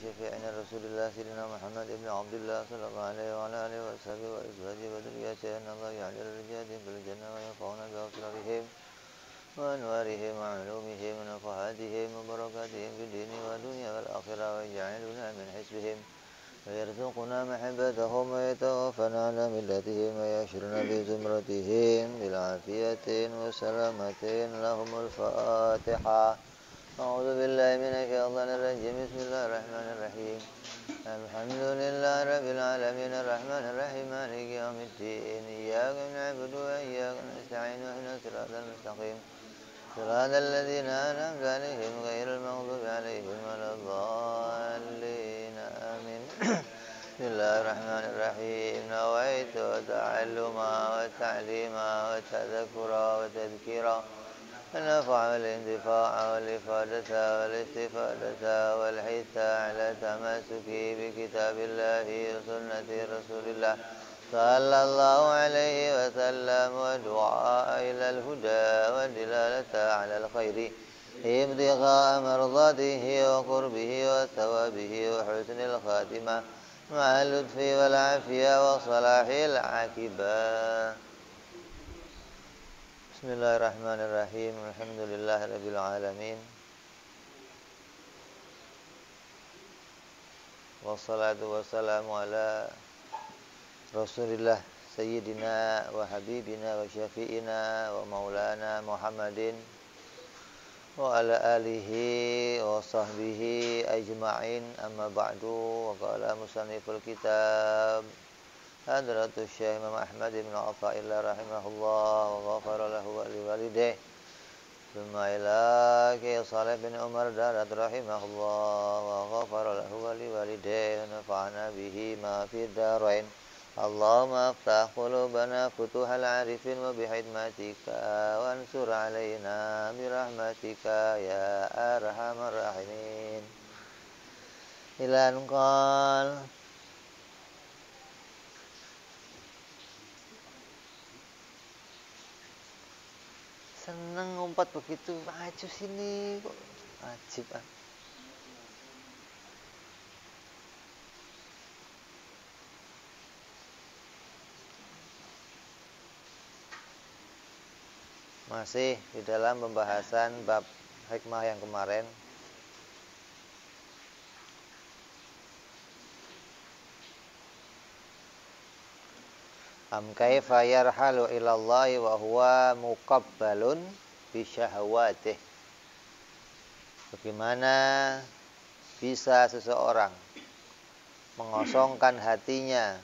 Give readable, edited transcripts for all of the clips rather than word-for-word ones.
شفيعنا رسول الله سيدنا محمد بن عبد الله صلى الله عليه وعلى آله وصحبه وأزواجه وذريته أن الله يعلى درجاتهم في الجنة ويرفعنا بأبصارهم وأنوارهم وعلومهم ونفحاتهم وبركاتهم في الدين والدنيا والآخرة ويجعلنا من حزبهم ويرزقنا محبتهم ويتوفنا على ملتهم ويحشرنا بزمرتهم بالعافية وسلامة. لهم الفاتحة. أعوذ بالله من الشيطان الرجيم. بسم الله الرحمن الرحيم. الحمد لله رب العالمين الرحمن الرحيم مالك يوم الدين. إياك نعبد وإياك نستعين اهدنا الصراط المستقيم صراط الذين أنعمت عليهم غير المغضوب عليهم ولا الضالين آمين. بسم الله الرحمن الرحيم. نويت تعلما وتعليما وتذكرا وتذكيرا النفع والانتفاع والإفادة والاستفادة والحث على التمسك بكتاب الله وسنة رسول الله صلى الله عليه وسلم ودعاء إلى الهدى والدلالة على الخير ابتغاء مرضاته وقربه وثوابه وحسن الخاتمة مع اللطف والعافية وصلاح العاقبة. Bismillahirrahmanirrahim. Alhamdulillahirabbil alamin. Wassalatu wassalamu ala Rasulillah sayyidina wa habibina wa syafi'ina wa maulana Muhammadin wa ala alihi wa sahbihi ajma'in. Amma ba'du. Wa qala musanniful kitab Hadratus Syekh Imam Ahmad bin Athaillah rahimahullah wa ghafara lahu wa liwalidayh. Thumma ila Ki Saleh bin Umar Darat rahimahullah wa ghafara lahu wa liwalidayh. Nafa'ana bihi ma fid darain. Allahumma aftah qulubana futuhal arifin wa bihidmatika wa ansur alaina birahmatika ya arhamar rahimin. Ila anqal seneng ngumpat begitu maju sini kok wajib ah. Masih di dalam pembahasan bab hikmah yang kemarin. Am kaifa yarhalu ilallahi wa huwa muqabbalun bi syahawatih. Bagaimana bisa seseorang mengosongkan hatinya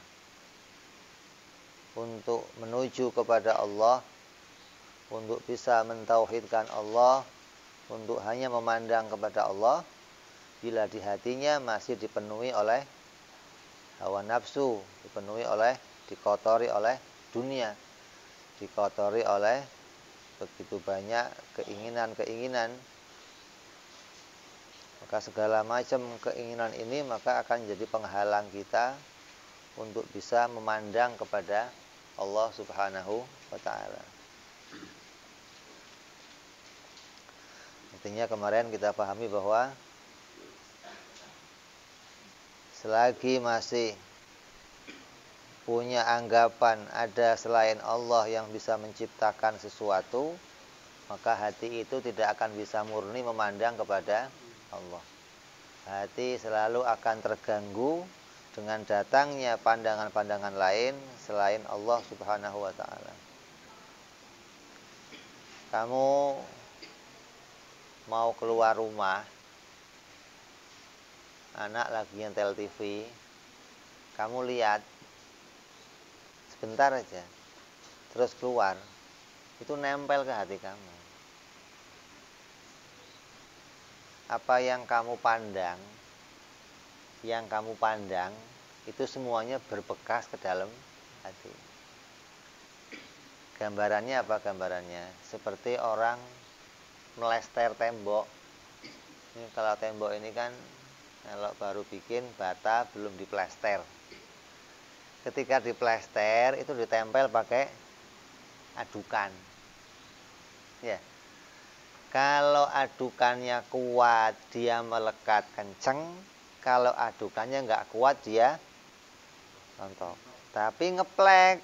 untuk menuju kepada Allah, untuk bisa mentauhidkan Allah, untuk hanya memandang kepada Allah, bila di hatinya masih dipenuhi oleh hawa nafsu, dikotori oleh dunia, dikotori oleh begitu banyak keinginan-keinginan. Maka segala macam keinginan ini maka akan jadi penghalang kita untuk bisa memandang kepada Allah Subhanahu wa ta'ala. Artinya kemarin kita pahami bahwa selagi masih punya anggapan ada selain Allah yang bisa menciptakan sesuatu, maka hati itu tidak akan bisa murni memandang kepada Allah. Hati selalu akan terganggu dengan datangnya pandangan-pandangan lain selain Allah Subhanahu wa ta'ala. Kamu mau keluar rumah, anak lagi nyetel TV, kamu lihat sebentar aja, terus keluar, itu nempel ke hati kamu. Apa yang kamu pandang, itu semuanya berbekas ke dalam hati. Gambarannya apa gambarannya? Seperti orang melester tembok. Ini kalau tembok ini kan, kalau baru bikin bata belum diplester. Ketika diplester itu ditempel pakai adukan. Ya. Kalau adukannya kuat, dia melekat kenceng, kalau adukannya nggak kuat dia rontok. Tapi ngeplek,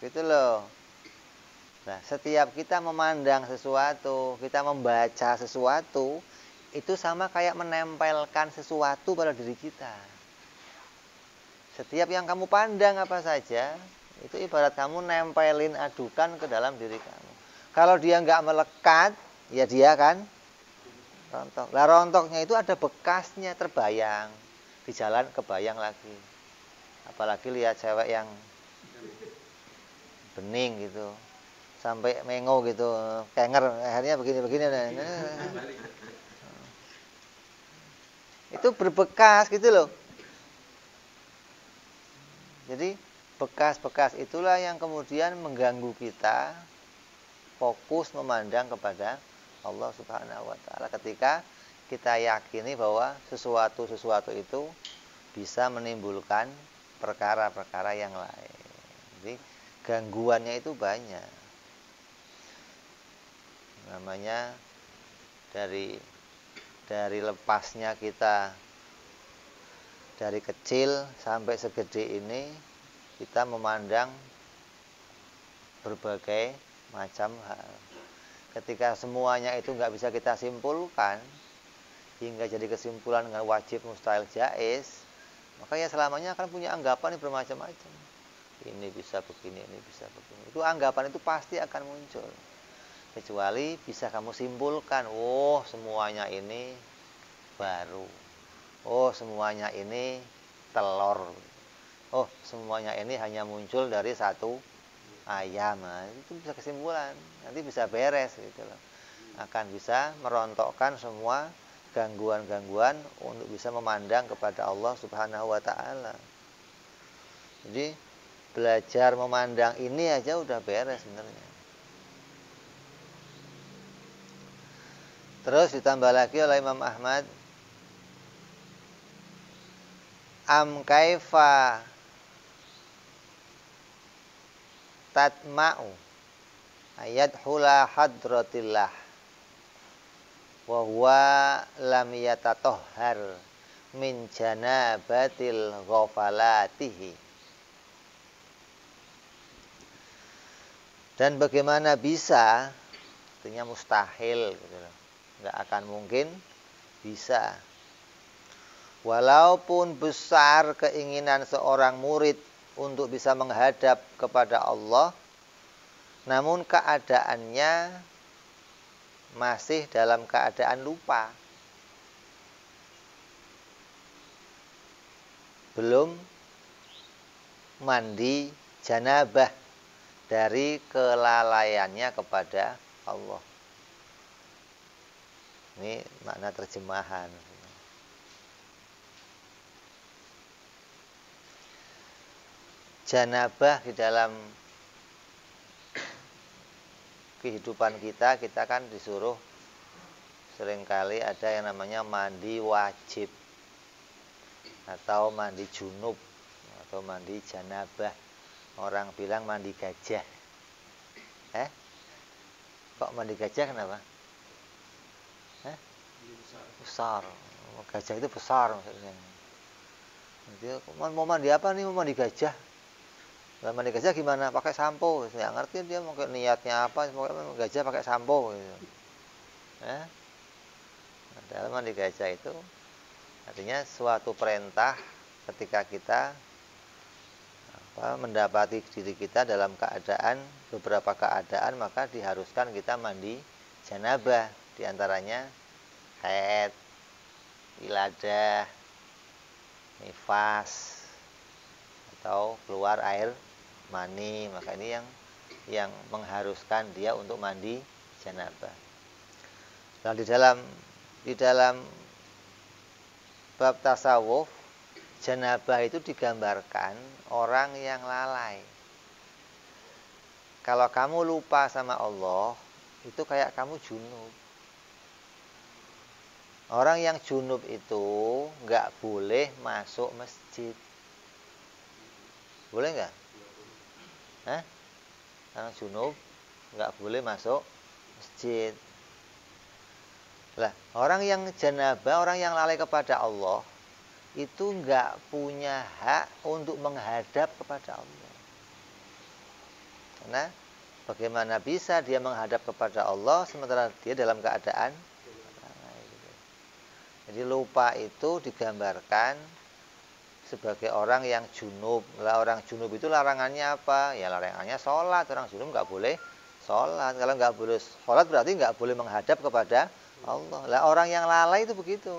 gitu loh. Nah, setiap kita memandang sesuatu, kita membaca sesuatu, itu sama kayak menempelkan sesuatu pada diri kita. Setiap yang kamu pandang apa saja, itu ibarat kamu nempelin adukan ke dalam diri kamu. Kalau dia nggak melekat, ya dia kan rontok. Lah rontoknya itu ada bekasnya, terbayang. Di jalan kebayang lagi. Apalagi lihat cewek yang bening gitu. Sampai mengo gitu, kenger, akhirnya begini-begini. Itu berbekas gitu loh. Jadi bekas-bekas itulah yang kemudian mengganggu kita fokus memandang kepada Allah Subhanahu wa taala ketika kita yakini bahwa sesuatu itu bisa menimbulkan perkara-perkara yang lain. Jadi gangguannya itu banyak. Namanya dari lepasnya kita dari kecil sampai segede ini kita memandang berbagai macam hal. Ketika semuanya itu nggak bisa kita simpulkan hingga jadi kesimpulan dengan wajib, mustahil, jaiz, maka ya selamanya akan punya anggapan yang bermacam-macam. Ini bisa begini, ini bisa begini. Itu anggapan itu pasti akan muncul. Kecuali bisa kamu simpulkan, oh semuanya ini baru. Oh semuanya ini telur. Oh semuanya ini hanya muncul dari satu ayam. Nah, itu bisa kesimpulan. Nanti bisa beres gitu loh. Akan bisa merontokkan semua gangguan-gangguan untuk bisa memandang kepada Allah Subhanahu wa taala. Jadi belajar memandang ini aja udah beres sebenarnya. Terus ditambah lagi oleh Imam Ahmad, am kaifa tatma'u ayat hula hadratillah wa huwa lam yatatohhar min janabatil ghafalatihi. Dan bagaimana bisa, artinya mustahil gitu loh. Nggak akan mungkin bisa. Walaupun besar keinginan seorang murid untuk bisa menghadap kepada Allah, namun keadaannya masih dalam keadaan lupa. Belum mandi janabah dari kelalaiannya kepada Allah. Ini makna terjemahan. Janabah di dalam kehidupan kita kan disuruh seringkali ada yang namanya mandi wajib atau mandi junub atau mandi janabah. Orang bilang mandi gajah. Kok mandi gajah kenapa? Besar. Gajah itu besar maksudnya. Jadi, mau mandi apa nih? Mau mandi gajah. Lah mandi gajah gimana? Pakai sampo. Saya ngerti dia mau niatnya apa. Pokoknya gajah pakai sampo gitu. Padahal mandi gajah itu artinya suatu perintah ketika kita mendapati diri kita dalam beberapa keadaan, maka diharuskan kita mandi janabah. Di antaranya haid, wiladah, nifas, atau keluar air mani. Maka ini yang mengharuskan dia untuk mandi janabah. Nah, di dalam bab tasawuf, janabah itu digambarkan orang yang lalai. Kalau kamu lupa sama Allah, itu kayak kamu junub. Orang yang junub itu nggak boleh masuk masjid. Boleh nggak? Orang junub nggak boleh masuk masjid. Lah, orang yang janabah, orang yang lalai kepada Allah, itu nggak punya hak untuk menghadap kepada Allah. Karena bagaimana bisa dia menghadap kepada Allah sementara dia dalam keadaan lalai gitu. Jadi lupa itu digambarkan sebagai orang yang junub. Lah orang junub itu larangannya apa? Ya larangannya sholat. Orang junub nggak boleh sholat. Kalau nggak boleh sholat berarti nggak boleh menghadap kepada Allah. Lah orang yang lalai itu begitu.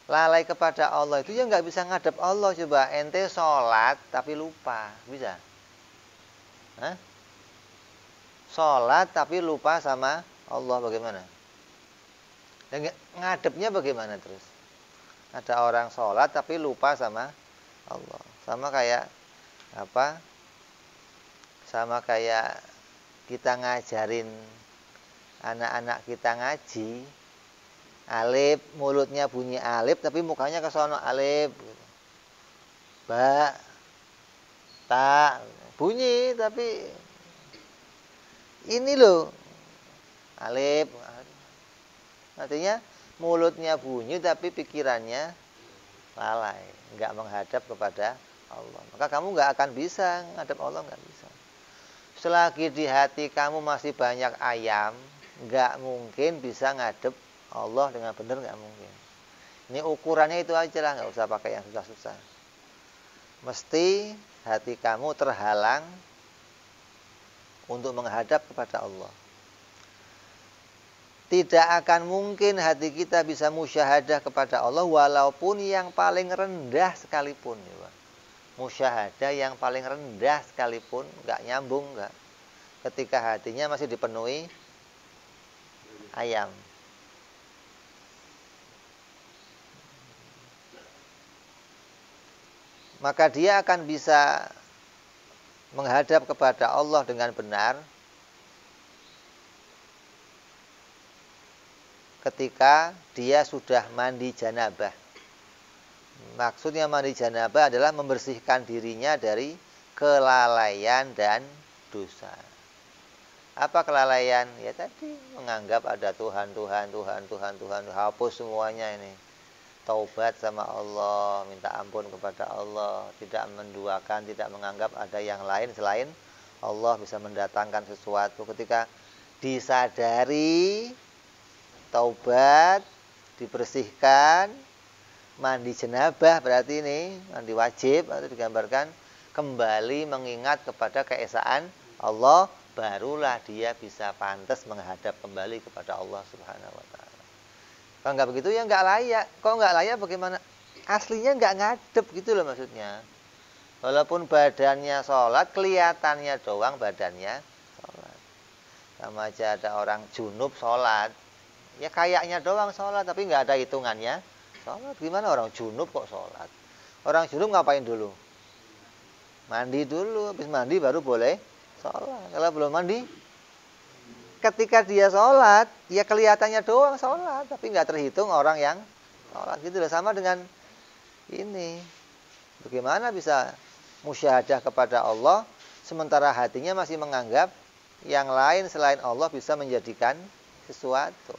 Lalai kepada Allah itu ya nggak bisa ngadap Allah. Coba ente sholat tapi lupa, bisa? Hah? Sholat tapi lupa sama Allah, bagaimana? Dan ngadepnya bagaimana terus? Ada orang sholat tapi lupa sama Allah. Sama kayak apa? Sama kayak kita ngajarin anak-anak kita ngaji, alif, mulutnya bunyi alif tapi mukanya ke sono alif gitu. Ba, ta, bunyi tapi ini loh alif. Artinya mulutnya bunyi tapi pikirannya lalai, nggak menghadap kepada Allah. Maka kamu nggak akan bisa menghadap Allah, nggak bisa. Selagi di hati kamu masih banyak ayam, nggak mungkin bisa ngadep Allah dengan benar, nggak mungkin. Ini ukurannya itu aja lah, nggak usah pakai yang susah-susah. Mesti hati kamu terhalang untuk menghadap kepada Allah. Tidak akan mungkin hati kita bisa musyahadah kepada Allah walaupun yang paling rendah sekalipun. Musyahadah yang paling rendah sekalipun nggak nyambung, nggak. Ketika hatinya masih dipenuhi ayam. Maka dia akan bisa menghadap kepada Allah dengan benar ketika dia sudah mandi janabah. Maksudnya mandi janabah adalah membersihkan dirinya dari kelalaian dan dosa. Apa kelalaian? Ya tadi menganggap ada Tuhan, hapus semuanya ini. Taubat sama Allah, minta ampun kepada Allah, tidak menduakan, tidak menganggap ada yang lain selain Allah bisa mendatangkan sesuatu. Ketika disadari, taubat, dibersihkan, mandi janabah berarti ini mandi wajib atau digambarkan kembali mengingat kepada keesaan Allah, barulah dia bisa pantas menghadap kembali kepada Allah Subhanahu wa taala. Kalau nggak begitu ya nggak layak. Kalau nggak layak bagaimana? Aslinya nggak ngadep gitu loh maksudnya. Walaupun badannya sholat, kelihatannya doang badannya sholat. Sama aja ada orang junub sholat. Ya kayaknya doang sholat, tapi nggak ada hitungannya sholat. Gimana orang junub kok sholat? Orang junub ngapain dulu? Mandi dulu. Habis mandi baru boleh sholat. Kalau belum mandi, ketika dia sholat, ya kelihatannya doang sholat, tapi nggak terhitung orang yang sholat. Gitu loh, sama dengan ini. Bagaimana bisa musyahadah kepada Allah, sementara hatinya masih menganggap yang lain selain Allah bisa menjadikan sesuatu.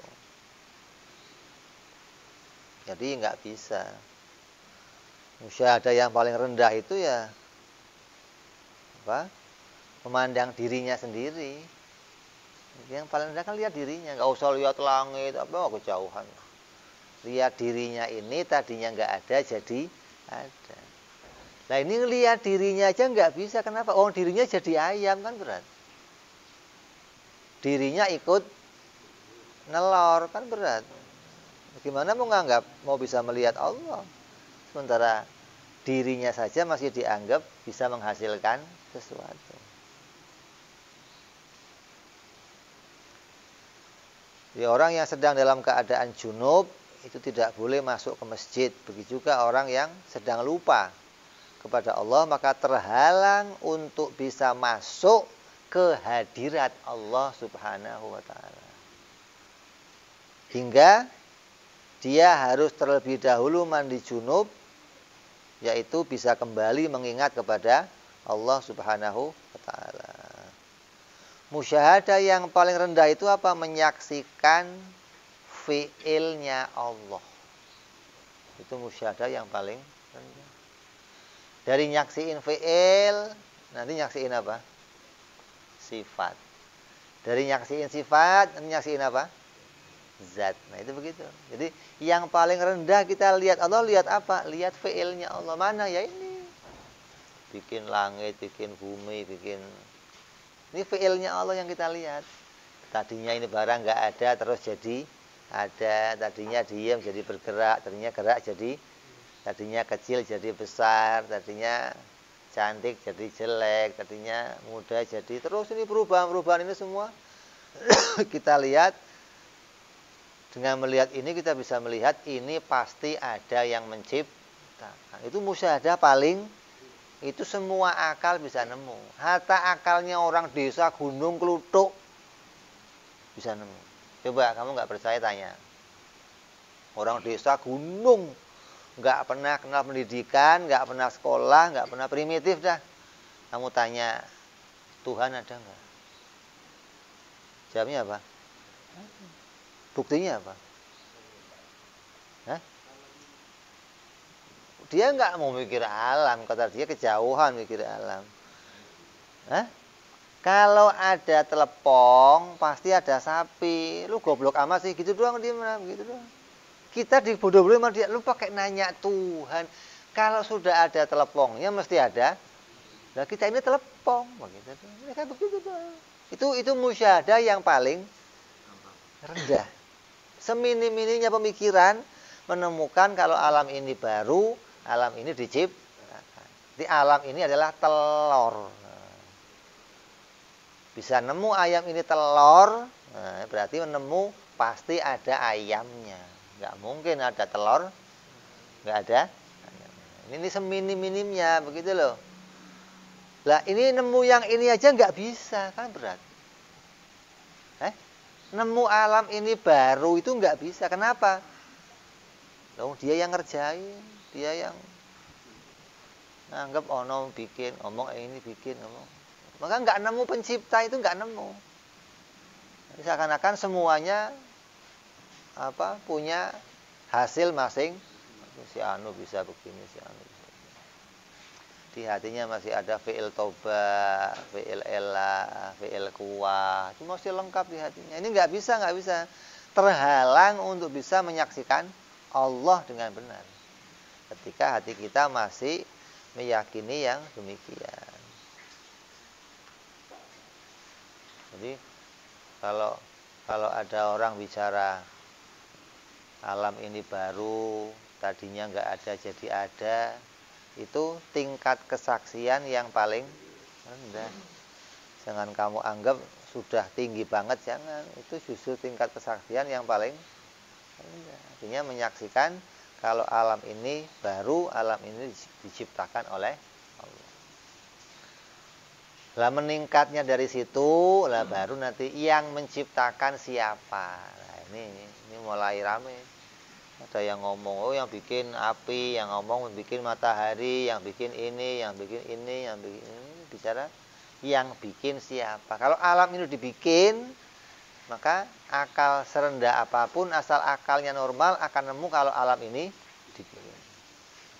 Jadi nggak bisa. Musyahadah yang paling rendah itu ya apa? Memandang dirinya sendiri. Yang paling rendah kan lihat dirinya, nggak usah lihat langit apa kejauhan. Lihat dirinya ini tadinya nggak ada jadi ada. Nah ini lihat dirinya aja nggak bisa, kenapa? Oh dirinya jadi ayam kan berat. Dirinya ikut nelor kan berat. Bagaimana mau nganggap mau bisa melihat Allah, sementara dirinya saja masih dianggap bisa menghasilkan sesuatu. Ya, orang yang sedang dalam keadaan junub itu tidak boleh masuk ke masjid. Begitu juga orang yang sedang lupa kepada Allah, maka terhalang untuk bisa masuk ke hadirat Allah Subhanahu wa taala. Hingga dia harus terlebih dahulu mandi junub, yaitu bisa kembali mengingat kepada Allah Subhanahu wa taala. Musyahadah yang paling rendah itu apa? Menyaksikan fiilnya Allah. Itu musyahadah yang paling rendah. Dari nyaksiin fi'il, nanti nyaksiin apa? Sifat. Dari nyaksiin sifat, nanti nyaksiin apa? Zat. Nah itu begitu. Jadi yang paling rendah kita lihat Allah, lihat apa? Lihat fi'ilnya Allah. Mana ya ini? Bikin langit, bikin bumi, bikin... Ini fi'ilnya Allah yang kita lihat. Tadinya ini barang nggak ada, terus jadi ada. Tadinya diam jadi bergerak, tadinya gerak jadi... Tadinya kecil jadi besar, tadinya cantik jadi jelek, tadinya muda jadi... Terus ini perubahan-perubahan ini semua kita lihat. Dengan melihat ini kita bisa melihat ini pasti ada yang menciptakan. Itu musyahadah paling, itu semua akal bisa nemu. Hatta akalnya orang desa Gunung Kluthuk bisa nemu. Coba kamu nggak percaya tanya. Orang desa gunung, nggak pernah kenal pendidikan, nggak pernah sekolah, nggak pernah primitif dah. Kamu tanya, Tuhan ada nggak? Jawabnya apa? Buktinya apa? Hah? Dia nggak mau mikir alam, kata dia kejauhan mikir alam. Hah? Kalau ada telepong, pasti ada sapi. Lu goblok amat sih, gitu doang dia, gitu doang. Kita dibodoh-bodohin sama dia, lu pakai nanya Tuhan. Kalau sudah ada telepongnya mesti ada. Nah kita ini telepong, begitu. Mereka begitu doang. Itu musyahadah yang paling rendah. Seminim-minimnya pemikiran menemukan kalau alam ini baru, alam ini diciptakan. Di alam ini adalah telur. Bisa nemu ayam ini telur, nah, berarti menemu pasti ada ayamnya. Nggak mungkin ada telur, nggak ada. Ini seminim-minimnya, begitu loh. Lah ini nemu yang ini aja nggak bisa, kan berat. Nemu alam ini baru itu nggak bisa. Kenapa? Loh, dia yang ngerjain, dia yang nganggap ono bikin, ngomong ini bikin, ngomong. Maka nggak nemu pencipta itu nggak nemu. Seakan-akan semuanya punya hasil masing. Si anu bisa begini, si anu bisa. Di hatinya masih ada fi'il toba, fi'il ela, fi'il kuwa. Itu masih lengkap di hatinya. Ini nggak bisa. Terhalang untuk bisa menyaksikan Allah dengan benar. Ketika hati kita masih meyakini yang demikian. Jadi kalau ada orang bicara alam ini baru, tadinya nggak ada jadi ada, itu tingkat kesaksian yang paling rendah. Jangan kamu anggap sudah tinggi banget, jangan. Itu justru tingkat kesaksian yang paling rendah. Artinya menyaksikan kalau alam ini baru, alam ini diciptakan oleh Allah. Lah meningkatnya dari situ, lah baru nanti yang menciptakan siapa. Nah, ini mulai rame. Ada yang ngomong, oh yang bikin api, yang ngomong bikin matahari, yang bikin ini, yang bikin ini, yang bikin ini. Bicara yang bikin siapa. Kalau alam ini dibikin, maka akal serendah apapun, asal akalnya normal, akan nemu kalau alam ini dibikin.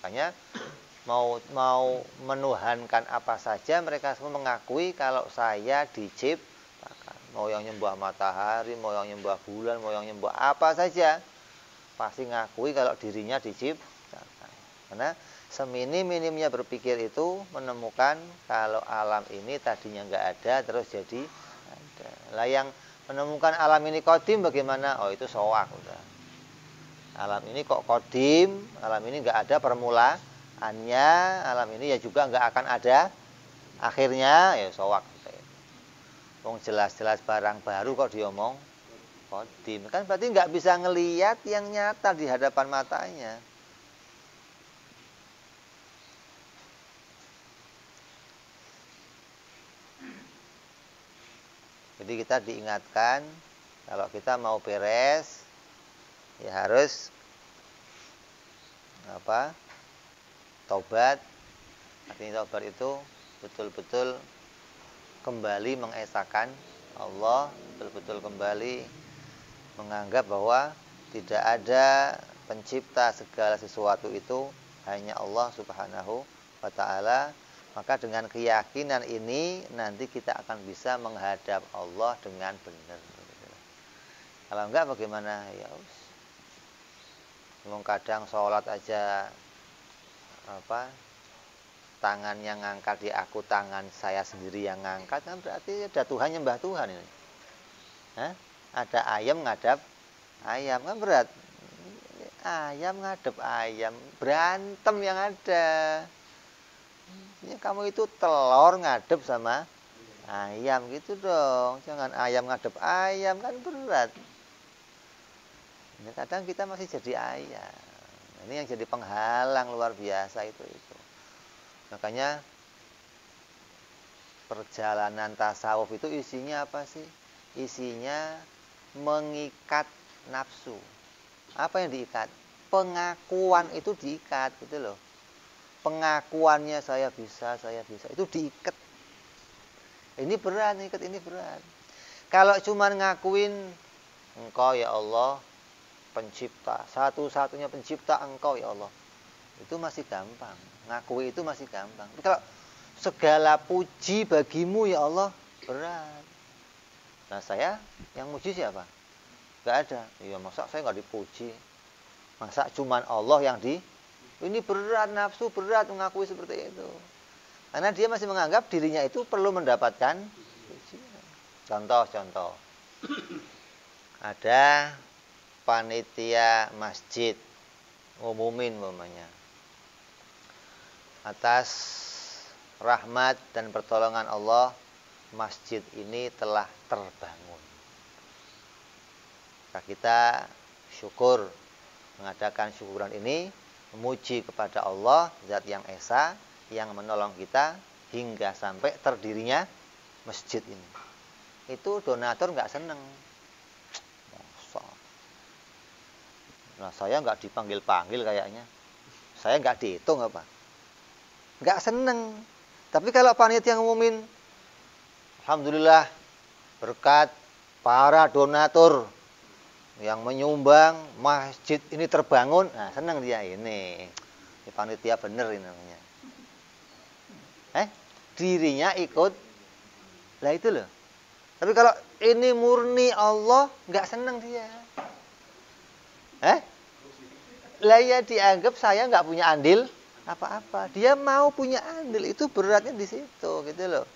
Makanya mau menuhankan apa saja, mereka semua mengakui kalau saya diciptakan. Mau yang nyembah matahari, mau yang nyembah bulan, mau yang nyembah apa saja, pasti ngakui kalau dirinya diciptakan. Karena seminim-minimnya berpikir itu menemukan kalau alam ini tadinya nggak ada terus jadi ada. Lah yang menemukan alam ini kodim bagaimana? Oh itu soak udah. Alam ini kok kodim, alam ini nggak ada permulaannya, alam ini ya juga nggak akan ada akhirnya, ya soak. Wong jelas-jelas barang baru kok diomong kodim, kan berarti nggak bisa ngelihat yang nyata di hadapan matanya. Jadi kita diingatkan kalau kita mau beres ya harus taubat. Artinya taubat itu betul-betul kembali mengesahkan Allah, betul-betul kembali menganggap bahwa tidak ada pencipta segala sesuatu itu hanya Allah Subhanahu wa ta'ala. Maka dengan keyakinan ini nanti kita akan bisa menghadap Allah dengan benar. Kalau enggak bagaimana? Ya kadang sholat aja tangan yang ngangkat di aku, tangan saya sendiri yang ngangkat, kan berarti ada Tuhan nyembah Tuhan ini. Ada ayam ngadap ayam, kan berat. Ayam ngadep ayam, berantem yang ada. Ya, kamu itu telur ngadep sama ayam gitu dong. Jangan ayam ngadep ayam, kan berat. Ya, kadang kita masih jadi ayam. Ini yang jadi penghalang luar biasa itu. Makanya perjalanan tasawuf itu isinya apa sih? Isinya mengikat nafsu. Apa yang diikat? Pengakuan itu diikat gitu loh. Pengakuannya saya bisa itu diikat. Ini berat, ini berat. Kalau cuma ngakuin Engkau ya Allah pencipta, satu-satunya pencipta Engkau ya Allah, itu masih gampang. Ngakui itu masih gampang. Tapi kalau segala puji bagimu ya Allah, berat. Nah saya yang muji siapa? Gak ada. Iya, masa saya gak dipuji? Masa cuman Allah yang ini berat, nafsu berat mengakui seperti itu. Karena dia masih menganggap dirinya itu perlu mendapatkan pujian. Contoh. Ada panitia masjid umumin umpamanya. Atas rahmat dan pertolongan Allah, masjid ini telah terbangun. Maka kita syukur, mengadakan syukuran ini, memuji kepada Allah, Zat yang Esa, yang menolong kita hingga sampai terdirinya masjid ini. Itu donatur nggak seneng. Nah, saya nggak dipanggil-panggil kayaknya. Saya nggak dihitung apa. Nggak seneng. Tapi kalau panitia ngumumin, alhamdulillah berkat para donatur yang menyumbang masjid ini terbangun, nah senang dia ini panitia bener ini namanya. Dirinya ikut, lah itu loh. Tapi kalau ini murni Allah, nggak senang dia. Lah ya dianggap saya nggak punya andil apa-apa. Dia mau punya andil, itu beratnya di situ gitu loh.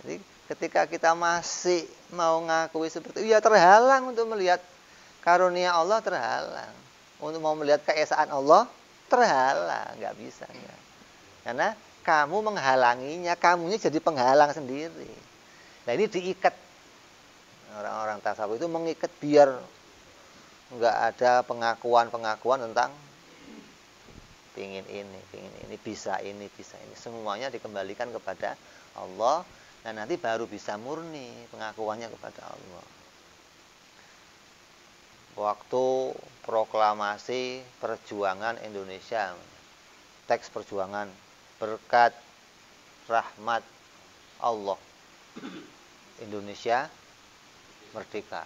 Jadi ketika kita masih mau ngakui seperti itu, ya terhalang untuk melihat karunia Allah, terhalang. Untuk mau melihat keesaan Allah, terhalang, nggak bisa. Enggak. Karena kamu menghalanginya, kamunya jadi penghalang sendiri. Nah ini diikat. Orang-orang tasawuf itu mengikat biar nggak ada pengakuan-pengakuan tentang pingin ini, bisa ini. Semuanya dikembalikan kepada Allah. Dan nanti baru bisa murni pengakuannya kepada Allah. Waktu proklamasi perjuangan Indonesia, teks perjuangan, berkat rahmat Allah, Indonesia merdeka.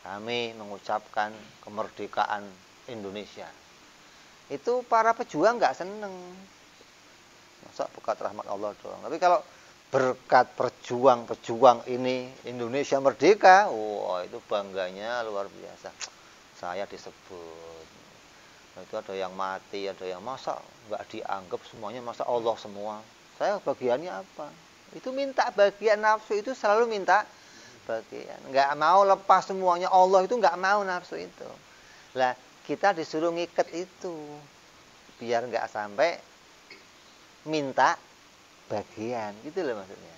Kami mengucapkan kemerdekaan Indonesia. Itu para pejuang nggak seneng. Masa berkat rahmat Allah doang. Tapi kalau berkat pejuang ini Indonesia merdeka, itu bangganya luar biasa. Saya disebut. Itu ada yang mati, ada yang masa nggak dianggap semuanya, masa Allah semua. Saya bagiannya apa? Itu minta bagian, nafsu itu selalu minta bagian. Nggak mau lepas semuanya, Allah itu nggak mau nafsu itu. Lah kita disuruh ngiket itu biar nggak sampai minta bagian, gitu loh maksudnya.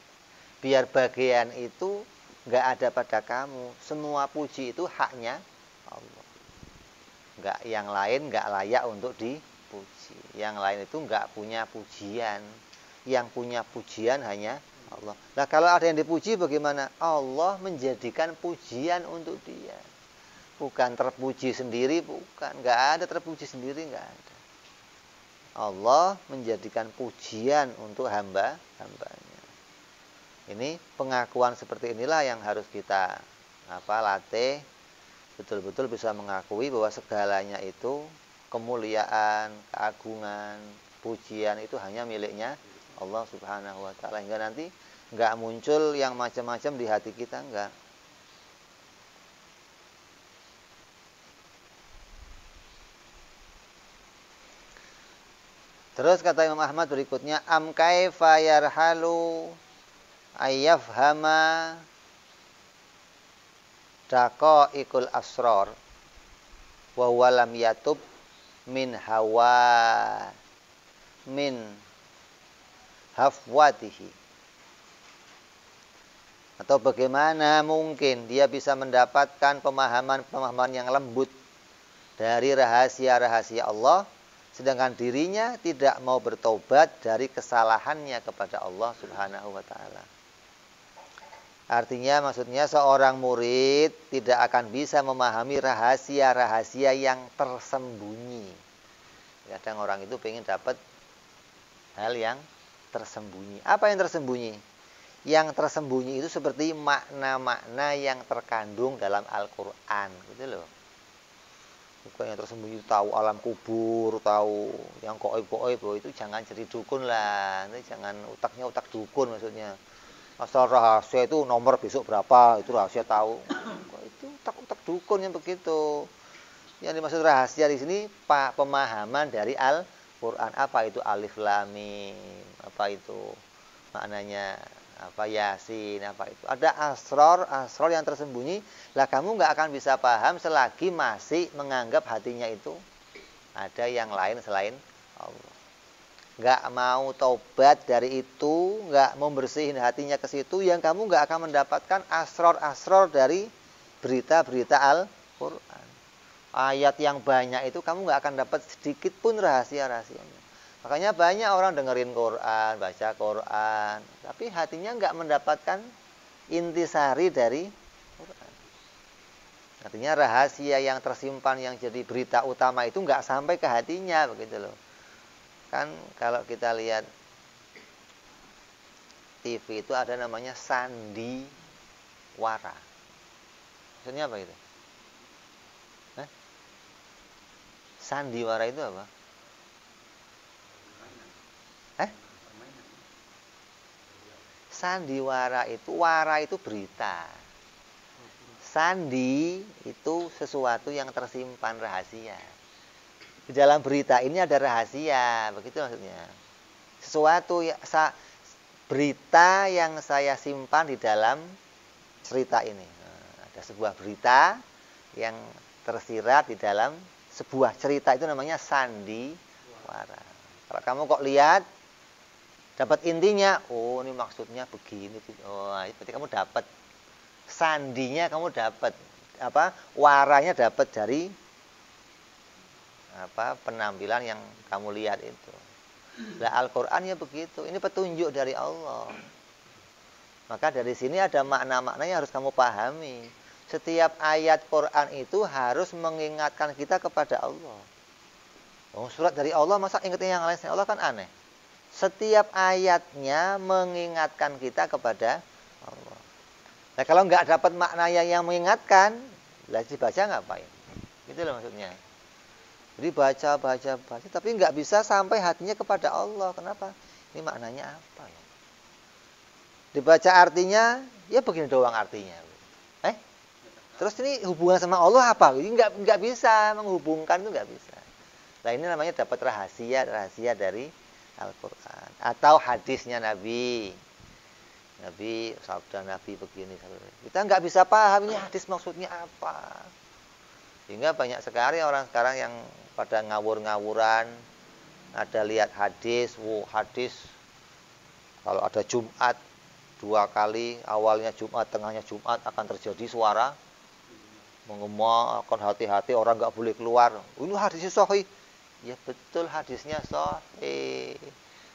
Biar bagian itu nggak ada pada kamu. Semua puji itu haknya Allah. Nggak, yang lain nggak layak untuk dipuji. Yang lain itu nggak punya pujian. Yang punya pujian hanya Allah. Nah kalau ada yang dipuji bagaimana? Allah menjadikan pujian untuk dia. Bukan terpuji sendiri, bukan. Nggak ada terpuji sendiri, nggak ada. Allah menjadikan pujian untuk hamba-hambanya. Ini pengakuan seperti inilah yang harus kita latih betul-betul bisa mengakui bahwa segalanya itu kemuliaan, keagungan, pujian itu hanya miliknya Allah Subhanahu wa taala. Hingga nanti enggak muncul yang macam-macam di hati kita, enggak. Terus kata Imam Ahmad berikutnya, am kaifa yarhalu ayyafhama daqaiqul asrar wa huwa lam yatub min hafwatihi. Atau bagaimana mungkin dia bisa mendapatkan pemahaman yang lembut dari rahasia-rahasia Allah, sedangkan dirinya tidak mau bertobat dari kesalahannya kepada Allah Subhanahu wa taala. Artinya maksudnya seorang murid tidak akan bisa memahami rahasia-rahasia yang tersembunyi. Kadang orang itu pengen dapat hal yang tersembunyi. Apa yang tersembunyi? Yang tersembunyi itu seperti makna-makna yang terkandung dalam Al-Quran, gitu loh. Bukan yang tersembunyi tahu alam kubur, tahu yang goib-goib, itu jangan jadi dukun lah. Jangan utaknya utak dukun maksudnya. Asal rahasia itu nomor besok berapa, itu rahasia tahu. Itu utak-utak dukun yang begitu. Yang dimaksud rahasia di sini pemahaman dari Al-Quran. Apa itu alif lam mim? Apa itu maknanya? Apa yasin? Apa itu? Ada asror yang tersembunyi. Lah kamu nggak akan bisa paham selagi masih menganggap hatinya itu ada yang lain selain Allah. Nggak mau taubat dari itu, nggak mau bersihin hatinya ke situ, yang kamu nggak akan mendapatkan asror dari berita-berita Al-Quran. Ayat yang banyak itu kamu nggak akan dapat sedikit pun rahasia-rahasianya. Makanya banyak orang dengerin Quran, baca Quran, tapi hatinya nggak mendapatkan intisari dari Quran. Artinya rahasia yang tersimpan yang jadi berita utama itu nggak sampai ke hatinya, begitu loh. Kan kalau kita lihat TV itu ada namanya sandiwara. Maksudnya apa itu? Sandiwara itu apa? Sandiwara itu, wara itu berita. Sandi itu sesuatu yang tersimpan rahasia. Di dalam berita ini ada rahasia, begitu maksudnya. Sesuatu berita yang saya simpan di dalam cerita ini. Ada sebuah berita yang tersirat di dalam sebuah cerita, itu namanya sandiwara. Kalau kamu kok lihat dapat intinya, oh ini maksudnya begini. Oh, berarti kamu dapat sandinya, kamu dapat apa? Waranya dapat dari apa? Penampilan yang kamu lihat itu. Nah, Al-Qur'an ya begitu. Ini petunjuk dari Allah. Maka dari sini ada makna-makna yang harus kamu pahami. Setiap ayat Quran itu harus mengingatkan kita kepada Allah. Oh, surat dari Allah, masa ingatnya yang lain selain Allah, kan aneh. Setiap ayatnya mengingatkan kita kepada Allah. Nah, kalau nggak dapat makna yang mengingatkan, lah dibaca ngapain? Gitu loh maksudnya. Jadi baca, tapi nggak bisa sampai hatinya kepada Allah. Kenapa? Ini maknanya apa ya? Dibaca artinya, ya begini doang artinya. Terus ini hubungan sama Allah apa? Ini nggak bisa menghubungkan, itu nggak bisa. Nah, ini namanya dapat rahasia dari Al-Quran atau hadisnya Nabi sabda Nabi begini. Kita nggak bisa paham ini hadis maksudnya apa. Sehingga banyak sekali orang sekarang yang pada ngawur-ngawuran, ada lihat hadis, hadis kalau ada Jumat 2 kali, awalnya Jumat, tengahnya Jumat akan terjadi suara menggema, akan hati-hati orang nggak boleh keluar. Ini hadisnya sahih. Ya betul hadisnya sahih.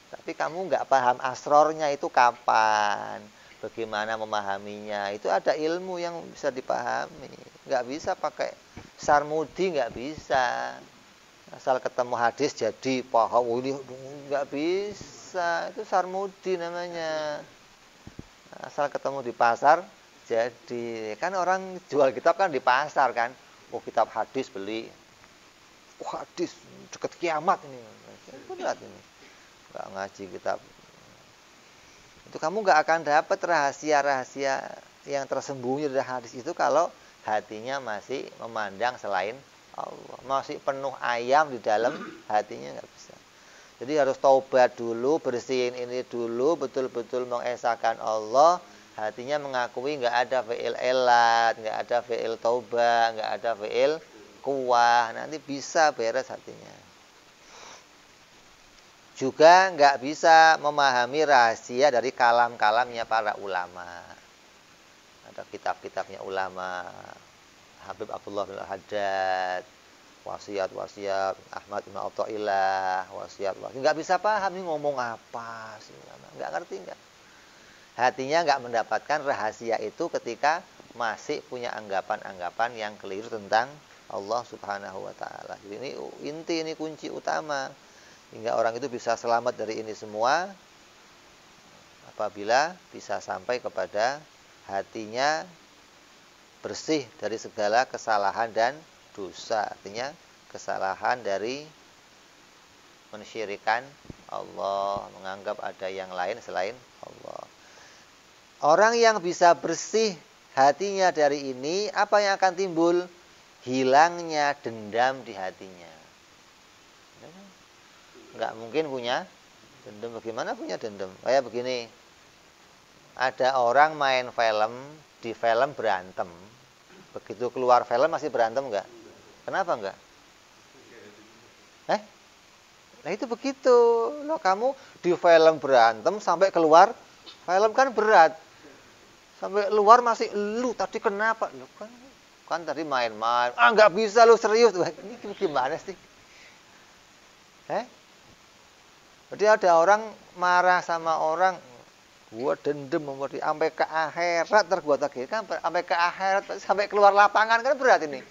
Tapi kamu nggak paham asrornya itu kapan, bagaimana memahaminya. Itu ada ilmu yang bisa dipahami. Nggak bisa pakai sarmudi, nggak bisa. Asal ketemu hadis jadi paham, ini nggak bisa. Itu sarmudi namanya. Asal ketemu di pasar jadi. Kan orang jual kitab kan di pasar kan. Oh kitab hadis beli. Oh hadis dekat kiamat ini. Berat ini. Nggak ngaji kitab. Itu kamu nggak akan dapat rahasia-rahasia yang tersembunyi dari hadis itu kalau hatinya masih memandang selain Allah. Masih penuh ayam di dalam hatinya, nggak bisa. Jadi harus taubat dulu, bersihin ini dulu, betul-betul mengesahkan Allah. Hatinya mengakui nggak ada fi'il elat, nggak ada fi'il taubat, nggak ada fi'il kuwah. Nanti bisa beres hatinya. Juga nggak bisa memahami rahasia dari kalam-kalamnya para ulama. Ada kitab-kitabnya ulama, Habib Abdullah bin Haddad, wasiat-wasiat Ahmad bin Athaillah, wasiat. Nggak bisa paham ini ngomong apa sih, nggak ngerti nggak. Hatinya nggak mendapatkan rahasia itu ketika masih punya anggapan-anggapan yang keliru tentang Allah Subhanahu wa Ta'ala. Jadi ini inti, ini kunci utama. Hingga orang itu bisa selamat dari ini semua apabila bisa sampai kepada hatinya bersih dari segala kesalahan dan dosa. Artinya kesalahan dari mensyirikan Allah, menganggap ada yang lain selain Allah. Orang yang bisa bersih hatinya dari ini, apa yang akan timbul? Hilangnya dendam di hatinya. Nggak mungkin punya dendam. Bagaimana punya dendam? Kayak begini, ada orang main film, di film berantem. Begitu keluar film masih berantem nggak? Kenapa nggak? Nah itu begitu. Loh, kamu di film berantem sampai keluar film kan berat. Sampai keluar masih lu tadi kenapa? Loh, kan tadi main-main. Ah nggak bisa lu serius. Ini gimana sih? Jadi ada orang marah sama orang, gua dendam sampai ke akhirat terbuat lagi kan, sampai ke akhirat sampai keluar lapangan kan berat ini.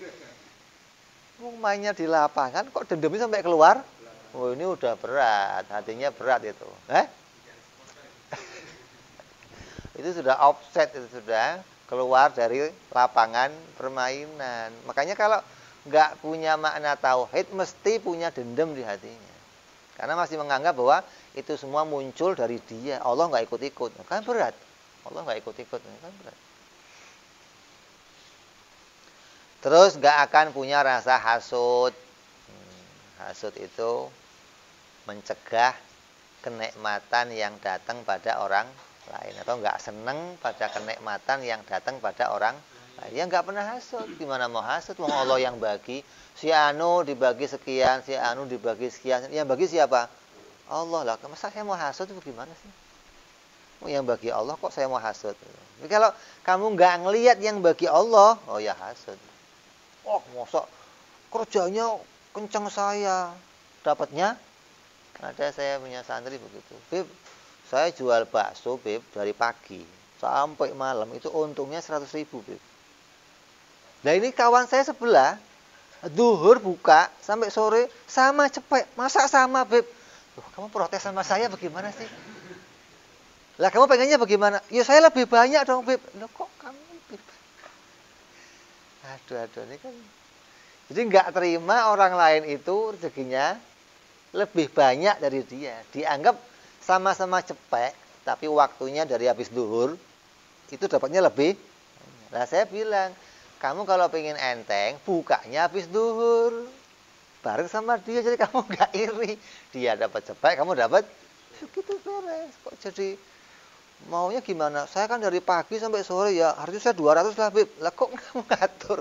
Mainnya di lapangan kok dendamnya sampai keluar? Oh ini udah berat, hatinya berat itu. Itu sudah offset, itu sudah keluar dari lapangan permainan. Makanya kalau nggak punya makna tauhid mesti punya dendam di hatinya. Karena masih menganggap bahwa itu semua muncul dari dia. Allah nggak ikut-ikut. Kan berat. Allah nggak ikut-ikut. Kan berat. Terus nggak akan punya rasa hasud. Hasud itu mencegah kenikmatan yang datang pada orang lain. Atau nggak seneng pada kenikmatan yang datang pada orang lain. Ya nggak pernah hasud. Gimana mau hasud? Wong Allah yang bagi. Si Anu dibagi sekian, si Anu dibagi sekian. Yang bagi siapa? Allah lah. Masa saya mau hasud itu gimana sih? Yang bagi Allah kok saya mau hasud? Jadi kalau kamu nggak ngelihat yang bagi Allah, oh ya hasud. Oh, masa kerjanya kencang saya. Dapatnya? Ada saya punya santri begitu. Beb, saya jual bakso, Beb, dari pagi sampai malam. Itu untungnya 100.000, Beb. Nah ini kawan saya sebelah, duhur buka sampai sore sama cepet. Masa sama, Beb? Loh, kamu protes sama saya bagaimana sih? Lah kamu pengennya bagaimana? Ya saya lebih banyak dong, Beb. Loh kok kamu lebih banyak? Aduh ini kan. Jadi nggak terima orang lain itu rezekinya lebih banyak dari dia. Dianggap sama-sama cepet, tapi waktunya dari habis duhur itu dapatnya lebih. Nah saya bilang, kamu kalau pengen enteng, bukanya habis duhur. Bareng sama dia, jadi kamu nggak iri. Dia dapat cepet, kamu dapat gitu beres. Kok jadi maunya gimana? Saya kan dari pagi sampai sore ya, harusnya saya 200 lah, Beb. Lah kok kamu ngatur?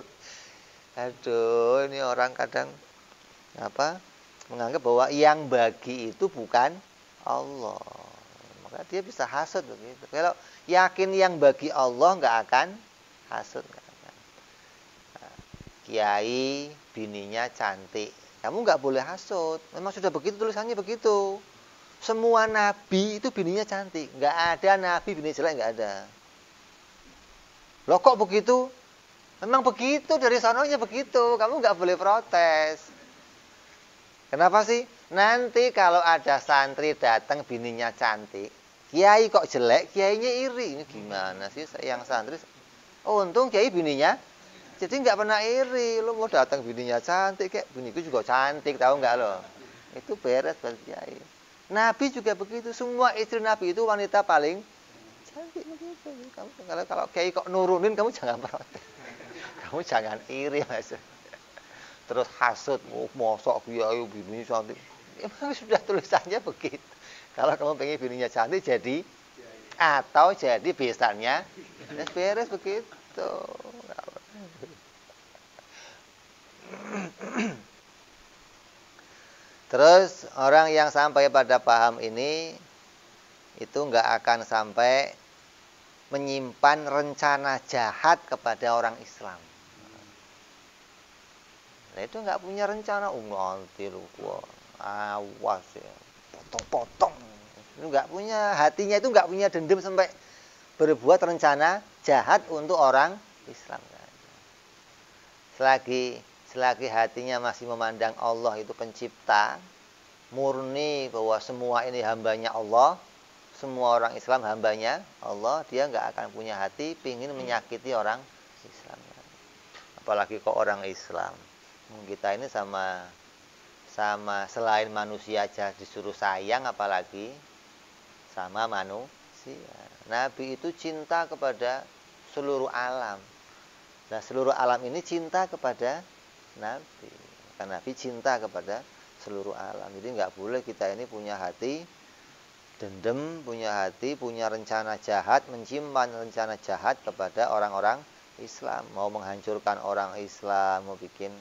Aduh, ini orang kadang menganggap bahwa yang bagi itu bukan Allah. Maka dia bisa hasud begitu. Kalau yakin yang bagi Allah nggak akan hasud. Kiai bininya cantik, kamu nggak boleh hasud. Memang sudah begitu tulisannya begitu. Semua nabi itu bininya cantik, nggak ada nabi bini jelek, nggak ada. Loh kok begitu? Memang begitu, dari sononya begitu. Kamu nggak boleh protes. Kenapa sih? Nanti kalau ada santri datang bininya cantik, kiai kok jelek, kiainya iri. Ini gimana sih yang santri? Oh untung kiai bininya Jadi nggak pernah iri. Lo mau datang bininya cantik, kayak biniku juga cantik, tahu nggak lo? Itu beres buat kiai. Nabi juga begitu. Semua istri Nabi itu wanita paling cantik begitu. Kalau kiai kok nurunin, kamu jangan protes. Kamu jangan iri, Mas. Terus hasut, mosok kiai bininya cantik. Emang sudah tulisannya begitu. Kalau kamu pengen bininya cantik, jadi atau jadi besannya, beres begitu. Terus orang yang sampai pada paham ini itu nggak akan sampai menyimpan rencana jahat kepada orang Islam. Nah, itu nggak punya rencana, nanti lu awas ya, potong-potong. Itu nggak punya, hatinya itu nggak punya dendam sampai berbuat rencana jahat untuk orang Islam. Selagi hatinya masih memandang Allah itu pencipta, murni bahwa semua ini hambanya Allah, semua orang Islam hambanya Allah, dia nggak akan punya hati pingin menyakiti orang Islam. Apalagi kok orang Islam. Kita ini sama selain manusia aja disuruh sayang, apalagi sama manusia. Nabi itu cinta kepada seluruh alam. Nah, seluruh alam ini cinta kepada Nabi. Karena Nabi cinta kepada seluruh alam. Jadi nggak boleh kita ini punya hati dendam, punya rencana jahat, menyimpan rencana jahat kepada orang-orang Islam. Mau menghancurkan orang Islam, mau bikin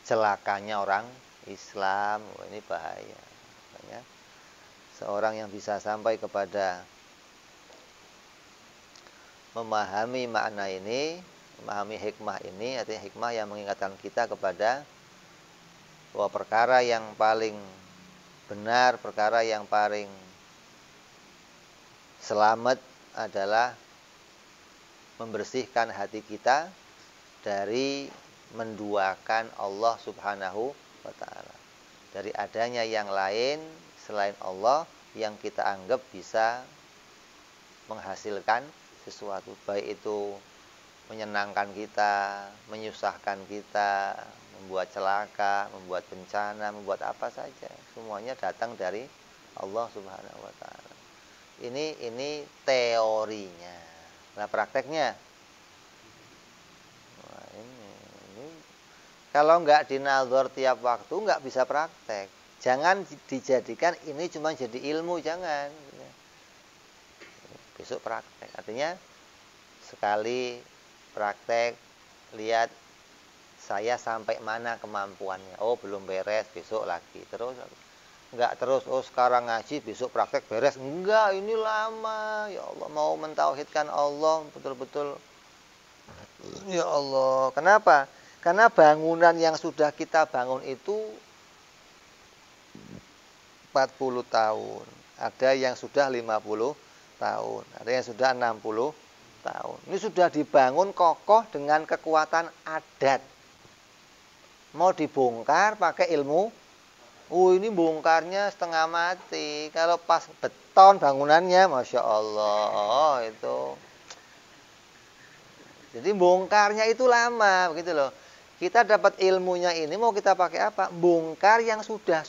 celakanya orang Islam. Ini bahaya. Makanya seorang yang bisa sampai kepada memahami makna ini, memahami hikmah ini, artinya hikmah yang mengingatkan kita kepada bahwa perkara yang paling benar, perkara yang paling selamat adalah membersihkan hati kita dari menduakan Allah Subhanahu wa ta'ala, dari adanya yang lain selain Allah yang kita anggap bisa menghasilkan sesuatu, baik itu menyenangkan kita, menyusahkan kita, membuat celaka, membuat bencana, membuat apa saja, semuanya datang dari Allah Subhanahu wa ta'ala. Ini teorinya. Nah, prakteknya, ini kalau nggak dinazar tiap waktu nggak bisa praktek. Jangan dijadikan ini cuma jadi ilmu, jangan. Besok praktek, artinya sekali praktek, lihat saya sampai mana kemampuannya. Oh, belum beres, besok lagi. Terus enggak terus, oh sekarang ngaji, besok praktek beres. Enggak, ini lama. Ya Allah, mau mentauhidkan Allah betul-betul. Ya Allah, kenapa? Karena bangunan yang sudah kita bangun itu 40 tahun. Ada yang sudah 50 tahun, ada yang sudah 60 tahun. Ini sudah dibangun kokoh dengan kekuatan adat. Mau dibongkar pakai ilmu, ini bongkarnya setengah mati. Kalau pas beton bangunannya, Masya Allah, itu. Jadi bongkarnya itu lama, begitu loh. Kita dapat ilmunya ini, mau kita pakai apa? Bongkar yang sudah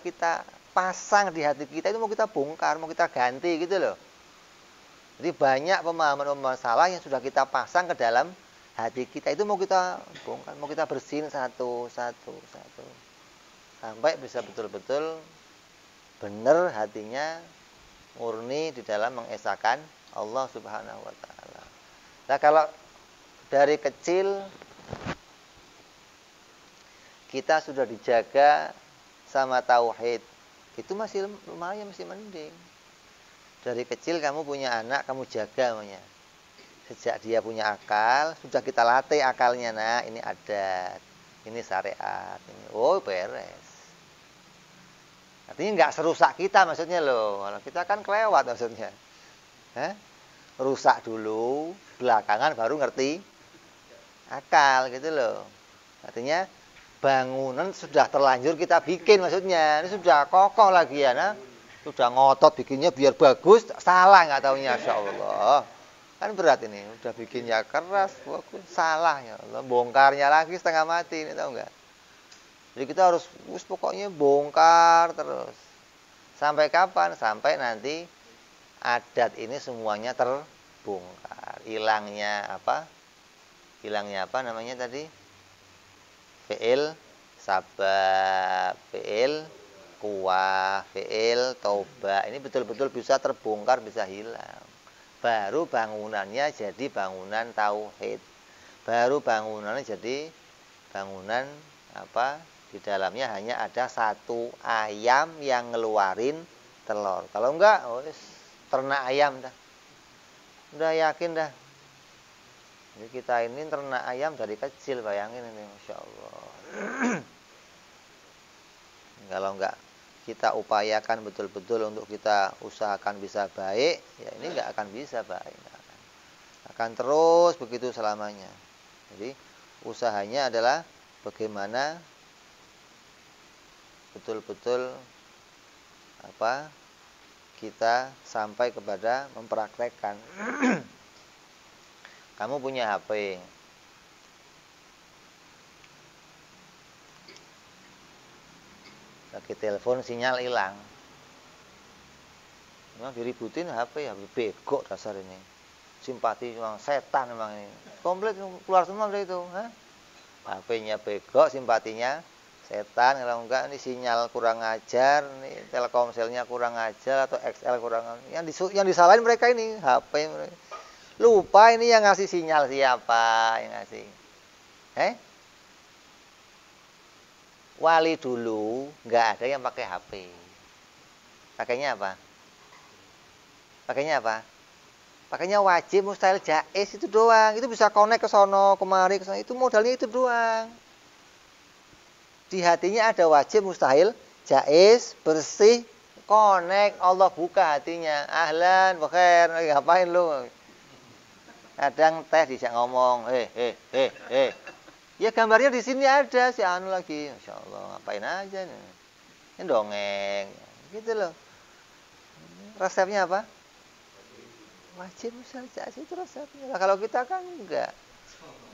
kita pasang di hati kita, itu mau kita bongkar, mau kita ganti, gitu loh. Jadi banyak pemahaman-pemahaman salah yang sudah kita pasang ke dalam hati kita, itu mau kita bongkar, mau kita bersihin satu. Sampai bisa betul-betul benar hatinya, murni di dalam mengesahkan Allah Subhanahu wa ta'ala. Nah, kalau dari kecil kita sudah dijaga sama tauhid, itu masih lumayan, masih mending. Dari kecil kamu punya anak, kamu jaga namanya. Sejak dia punya akal, sudah kita latih akalnya. Nah, ini adat, ini syariat, ini beres. Artinya nggak serusak kita maksudnya loh. Kalau kita kan kelewat maksudnya. Rusak dulu, belakangan baru ngerti akal, gitu loh. Artinya bangunan sudah terlanjur kita bikin maksudnya. Ini sudah kokoh lagi ya, nah. Sudah ngotot bikinnya biar bagus, salah nggak taunya, Insya Allah. Kan berat ini, udah bikinnya keras, salah ya Allah, bongkarnya lagi setengah mati ini, tahu nggak? Jadi kita harus pokoknya bongkar terus. Sampai kapan? Sampai nanti adat ini semuanya terbongkar. Hilangnya apa? Hilangnya apa namanya tadi? Fi'il sabab, fi'il kuah, fi'il toba. Ini betul-betul bisa terbongkar, bisa hilang. Baru bangunannya jadi bangunan tauhid. Baru bangunannya jadi bangunan apa? Di dalamnya hanya ada satu ayam yang ngeluarin telur. Kalau enggak, ternak ayam dah. Udah yakin dah. Jadi kita ini ternak ayam dari kecil, bayangin ini, Masya Allah. Kalau enggak kita upayakan betul-betul untuk kita usahakan bisa baik, ya ini enggak akan bisa baik. Akan terus begitu selamanya. Jadi usahanya adalah bagaimana betul-betul apa kita sampai kepada mempraktekkan. Kamu punya HP, lagi telepon sinyal hilang, memang diributin HP ya, bego dasar ini, simpati memang setan memang ini, komplit keluar semua dari itu, HP-nya bego, simpatinya setan. Kalau enggak ini sinyal kurang ajar, ini Telkomselnya kurang ajar atau XL kurang, yang disalahin mereka ini HP mereka. Lupa ini yang ngasih sinyal siapa yang ngasih. Wali dulu nggak ada yang pakai HP. Pakainya apa? Pakainya wajib, mustahil, jaiz itu doang. Itu bisa connect ke sono, kemari, ke sono. Itu modalnya itu doang. Di hatinya ada wajib, mustahil, jaiz, bersih, connect. Allah buka hatinya. Ahlan, bakhair, ngapain lu? Kadang teh dijak ngomong, ya gambarnya di sini ada si anu lagi, Masya Allah, ngapain aja nih? Ini dongeng, gitu loh. Resepnya apa? Wajib saja itu resepnya. Nah, kalau kita kan enggak,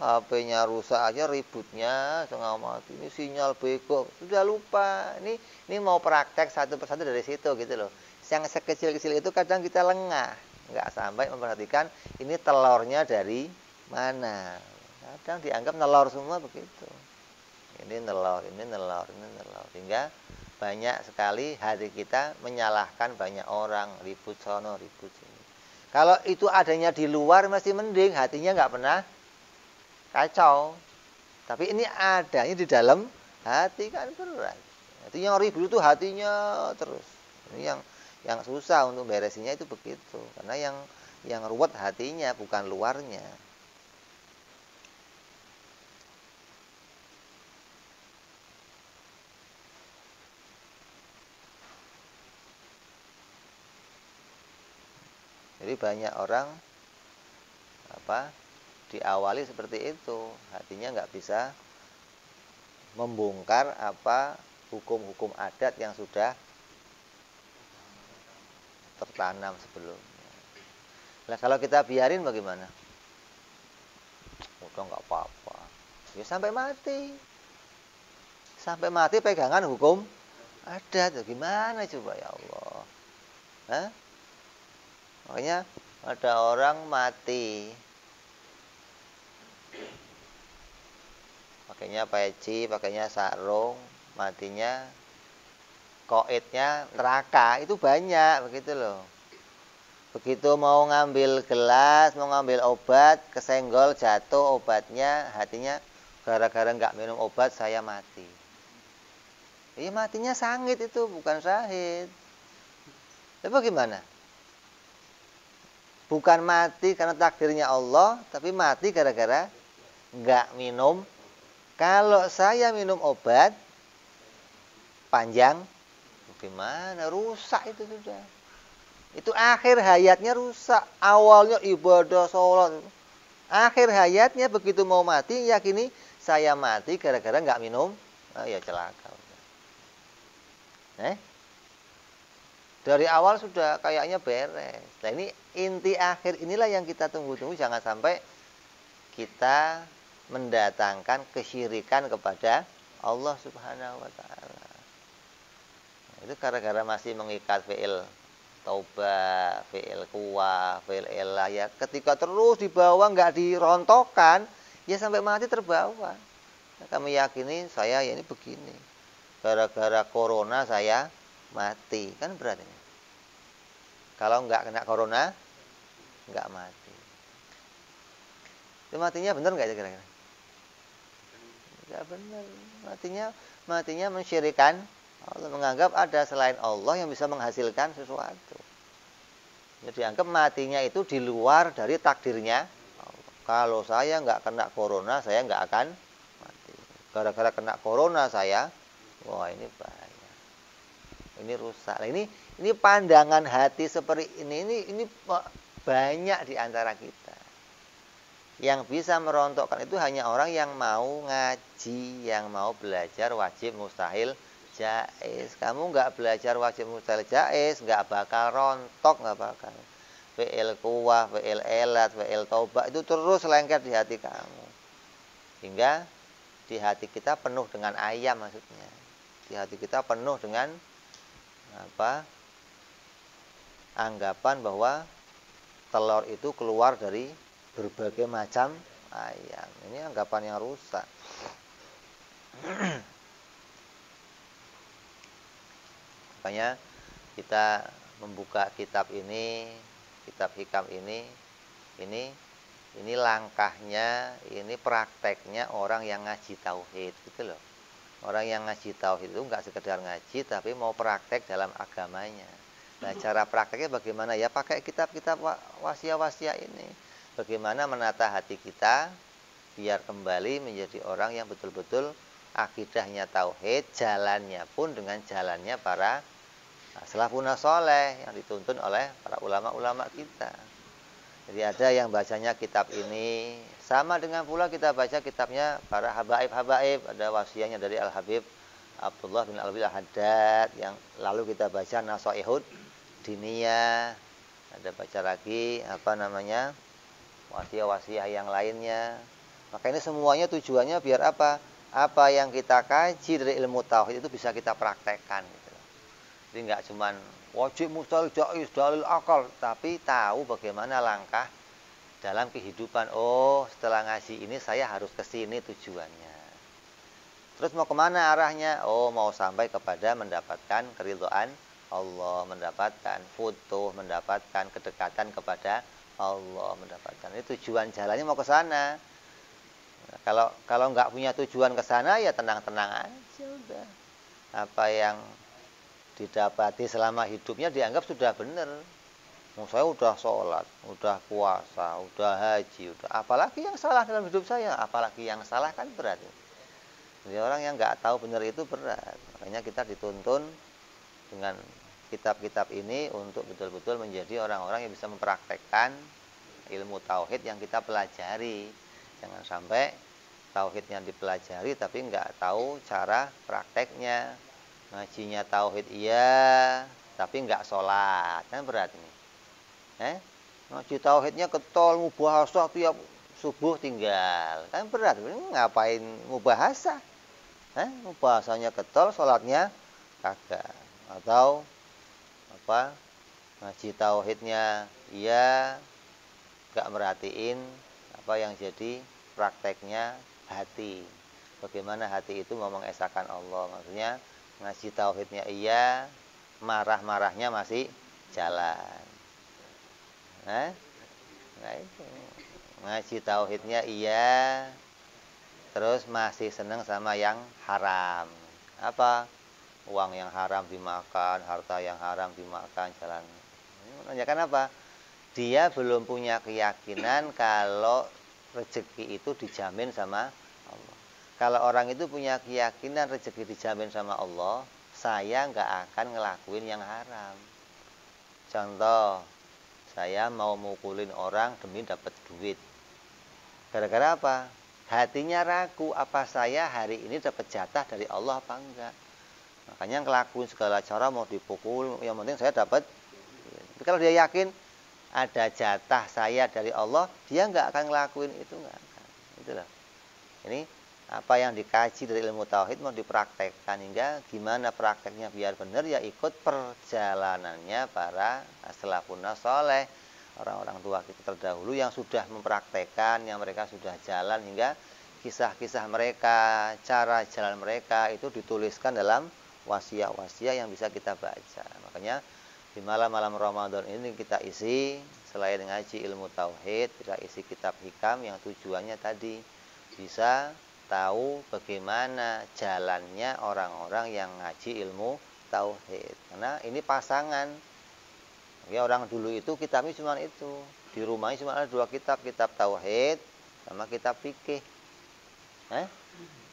HP-nya rusak aja ributnya setengah mati. Ini sinyal bego, sudah lupa. Ini mau praktek satu persatu dari situ gitu loh. Yang sekecil-kecil itu kadang kita lengah. Nggak sampai memperhatikan ini telurnya dari mana. Kadang dianggap nelor semua begitu. Ini nelor. Sehingga banyak sekali hati kita menyalahkan banyak orang, ribut sono, ribut sini. Kalau itu adanya di luar masih mending, hatinya nggak pernah kacau. Tapi ini adanya di dalam hati kan berat. Itu yang ribut itu hatinya terus. Ini yang susah untuk beresinnya itu begitu, karena yang ruwet hatinya bukan luarnya. Jadi banyak orang diawali seperti itu, hatinya nggak bisa membongkar hukum-hukum adat yang sudah tertanam sebelumnya. Nah kalau kita biarin bagaimana? Udah nggak apa-apa. Ya sampai mati pegangan hukum adat. Gimana coba ya Allah? Makanya ada orang mati, pakainya peci, pakainya sarung, matinya koidnya neraka, itu banyak begitu loh. Begitu mau ngambil gelas, mau ngambil obat, kesenggol, jatuh obatnya, hatinya gara-gara nggak minum obat saya mati. Iya matinya sangit itu, bukan syahid. Tapi bagaimana? Bukan mati karena takdirnya Allah, tapi mati gara-gara nggak minum. Kalau saya minum obat panjang, gimana? Rusak itu sudah. Itu akhir hayatnya rusak. Awalnya ibadah, sholat. Akhir hayatnya begitu mau mati, yakini saya mati gara-gara nggak minum. Ya celaka. Dari awal sudah kayaknya beres. Nah ini inti akhir inilah yang kita tunggu-tunggu, jangan sampai kita mendatangkan kesyirikan kepada Allah Subhanahu wa taala. Nah, itu gara-gara masih mengikat fi'il taubah, fi'il kuwa, fi'il elah ya. Ketika terus dibawa nggak dirontokkan, ya sampai mati terbawa. Nah, kami yakini saya ya ini begini. Gara-gara corona saya mati, kan berat ini. Kalau nggak kena corona, nggak mati. Itu matinya benar nggak kira-kira? Nggak benar. Matinya mensyirikan Allah, menganggap ada selain Allah yang bisa menghasilkan sesuatu. Jadi anggap matinya itu di luar dari takdirnya Allah. Kalau saya nggak kena corona, saya nggak akan mati. Gara-gara kena corona saya, wah ini bahaya. Ini rusak. Nah, ini pandangan hati seperti ini banyak di antara kita. Yang bisa merontokkan itu hanya orang yang mau ngaji, yang mau belajar wajib mustahil jaiz. Kamu nggak belajar wajib mustahil jaiz, nggak bakal rontok, nggak bakal. Fi'il kuwah, fi'il elat, fi'il taubah itu terus lengket di hati kamu. Hingga di hati kita penuh dengan ayam maksudnya. Di hati kita penuh dengan anggapan bahwa telur itu keluar dari berbagai macam ayam. Ini anggapan yang rusak. Makanya kita membuka kitab ini, kitab hikam ini langkahnya, ini prakteknya orang yang ngaji tauhid gitu loh. Orang yang ngaji tauhid itu enggak sekedar ngaji tapi mau praktek dalam agamanya. Nah, cara prakteknya bagaimana? Ya pakai kitab-kitab wasiat-wasiat ini. Bagaimana menata hati kita biar kembali menjadi orang yang betul-betul akidahnya tauhid, jalannya pun dengan jalannya para salafun saleh yang dituntun oleh para ulama-ulama kita. Jadi ada yang bacanya kitab ini, sama dengan pula kita baca kitabnya para habaib-habaib. Ada wasiatnya dari Al-Habib Abdullah bin Al-Habib Al-Haddad, yang lalu kita baca Nasaihud Diniyah. Ada baca lagi wasiat-wasiat yang lainnya. Maka ini semuanya tujuannya biar apa? Apa yang kita kaji dari ilmu tauhid itu bisa kita praktekkan gitu. Jadi nggak cuman wajib mustahil jaiz dalil akal, tapi tahu bagaimana langkah dalam kehidupan. Oh, setelah ngaji ini saya harus ke sini tujuannya. Terus mau kemana arahnya? Oh, mau sampai kepada mendapatkan keridhaan Allah, mendapatkan futuh, mendapatkan kedekatan kepada Allah, mendapatkan. Ini tujuan jalannya mau ke sana. Nah, kalau nggak punya tujuan ke sana ya tenang-tenang aja udah. Apa yang didapati selama hidupnya dianggap sudah benar. Saya udah sholat, udah puasa, udah haji, apalagi yang salah dalam hidup saya, apalagi yang salah kan berat. Jadi orang yang nggak tahu benar itu berat. Makanya kita dituntun dengan kitab-kitab ini untuk betul-betul menjadi orang-orang yang bisa mempraktekkan ilmu tauhid yang kita pelajari. Jangan sampai tauhidnya dipelajari tapi nggak tahu cara prakteknya. Ngajinya tauhid iya, tapi nggak sholat, kan berat ini. Ngaji tauhidnya ketol, mubahasah tiap subuh tinggal, kan berat. Ngapain mubahasah? Mubahasahnya ketol, sholatnya kagak. Atau ngaji tauhidnya iya, nggak merhatiin apa yang jadi prakteknya hati. Bagaimana hati itu mau mengesahkan Allah, maksudnya ngaji tauhidnya iya, marah-marahnya masih jalan. Nah itu. Ngaji tauhidnya iya, terus masih senang sama yang haram. Apa? Uang yang haram dimakan, harta yang haram dimakan, jalan. Menanyakan apa? Dia belum punya keyakinan kalau rezeki itu dijamin sama Allah. Kalau orang itu punya keyakinan rezeki dijamin sama Allah, saya nggak akan ngelakuin yang haram. Contoh, saya mau mukulin orang demi dapat duit. Gara-gara apa? Hatinya ragu, apa saya hari ini dapat jatah dari Allah apa enggak? Makanya ngelakuin segala cara, mau dipukul, yang penting saya dapat. Tapi kalau dia yakin ada jatah saya dari Allah, dia nggak akan ngelakuin itu, nggak akan. Itulah. Ini apa yang dikaji dari ilmu tauhid mau dipraktekkan, hingga gimana prakteknya biar benar, ya ikut perjalanannya para salafun saleh, orang-orang tua kita terdahulu yang sudah mempraktekkan, yang mereka sudah jalan, hingga kisah-kisah mereka, cara jalan mereka itu dituliskan dalam wasiat-wasiat yang bisa kita baca. Makanya di malam-malam Ramadan ini kita isi, selain ngaji ilmu tauhid, kita isi kitab hikam yang tujuannya tadi bisa tahu bagaimana jalannya orang-orang yang ngaji ilmu tauhid. Karena ini pasangan. Ya, orang dulu itu kitabnya cuma itu. Di rumahnya cuma ada 2 kitab, kitab tauhid sama kitab fikih.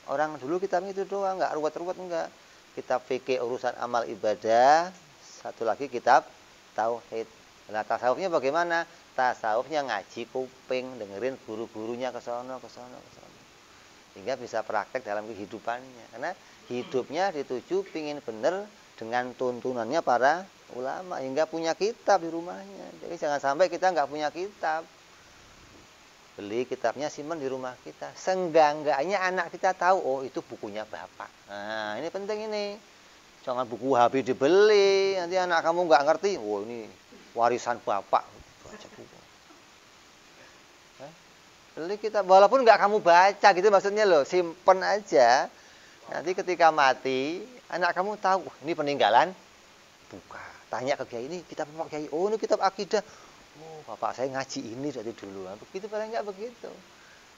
Orang dulu kitabnya itu doang, enggak ruwet-ruwet, enggak. Kitab fikih urusan amal ibadah, satu lagi kitab tauhid. Nah, tasawufnya bagaimana? Tasawufnya ngaji kuping, dengerin guru-gurunya ke sono, ke sono, ke sono. Sehingga bisa praktek dalam kehidupannya. Karena hidupnya dituju pingin benar dengan tuntunannya para ulama, hingga punya kitab di rumahnya. Jadi jangan sampai kita nggak punya kitab. Beli kitabnya, simpan di rumah kita. Seenggak-enggaknya anak kita tahu, oh itu bukunya bapak. Nah, ini penting ini. Jangan buku Wahabi dibeli, nanti anak kamu nggak ngerti, oh ini warisan bapak. Baca buku. Beli kitab, walaupun nggak kamu baca gitu maksudnya loh, simpen aja. Nanti ketika mati, anak kamu tahu, ini peninggalan buka. Tanya ke kiai, ini kitab bapak kiai, oh ini kitab akidah. Oh, bapak saya ngaji ini dari dulu. Begitu paling nggak begitu.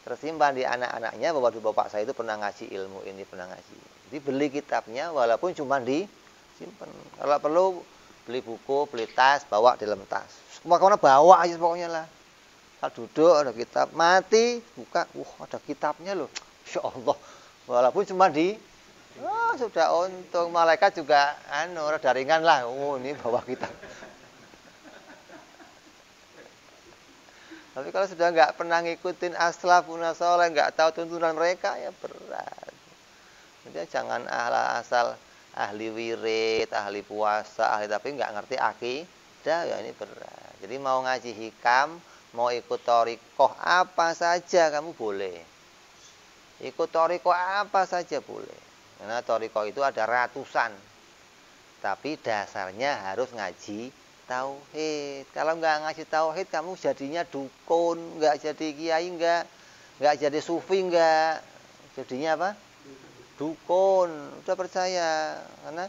Tersimpan di anak-anaknya bahwa bapak saya itu pernah ngaji ilmu ini, pernah ngaji. Jadi beli kitabnya walaupun cuma disimpan. Kalau perlu beli buku, beli tas, bawa di dalam tas. Kemana-mana bawa aja pokoknya lah. Duduk ada kitab, mati buka, ada kitabnya loh, Insya Allah. Walaupun cuma sudah untung, malaikat juga rada ringan lah. Oh ini bawa kitab. Tapi kalau sudah nggak pernah ngikutin as-salafun saleh, nggak tahu tuntunan mereka, ya berat. Jadi jangan asal ahli wirid, ahli puasa, tapi nggak ngerti akidah, ya ini berat. Jadi mau ngaji hikam, mau ikut thariqah apa saja kamu boleh. Ikut thariqah apa saja boleh. Karena thariqah itu ada ratusan. Tapi dasarnya harus ngaji tauhid. Kalau nggak ngaji tauhid, kamu jadinya dukun, nggak jadi kiai, nggak jadi sufi, nggak. Jadinya apa? Dukun. Udah percaya. Karena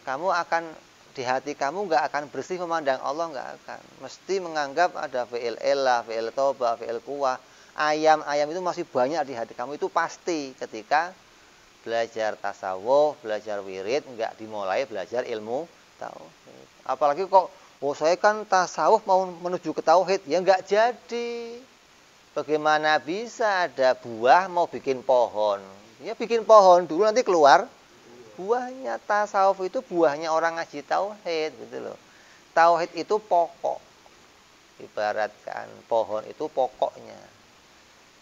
kamu akan di hati kamu nggak akan bersih memandang Allah, nggak akan. Mesti menganggap ada fi'il elah, fi'il toba, fi'il kuwah. Ayam-ayam itu masih banyak di hati kamu, itu pasti ketika belajar tasawuf, belajar wirid, nggak dimulai belajar ilmu tauhid. Apalagi kok, saya kan tasawuf mau menuju ke tauhid, ya nggak jadi. Bagaimana bisa ada buah mau bikin pohon? Ya bikin pohon dulu, nanti keluar buahnya. Tasawuf itu buahnya orang ngaji tauhid gitu loh. Tauhid itu pokok. Ibaratkan pohon itu pokoknya.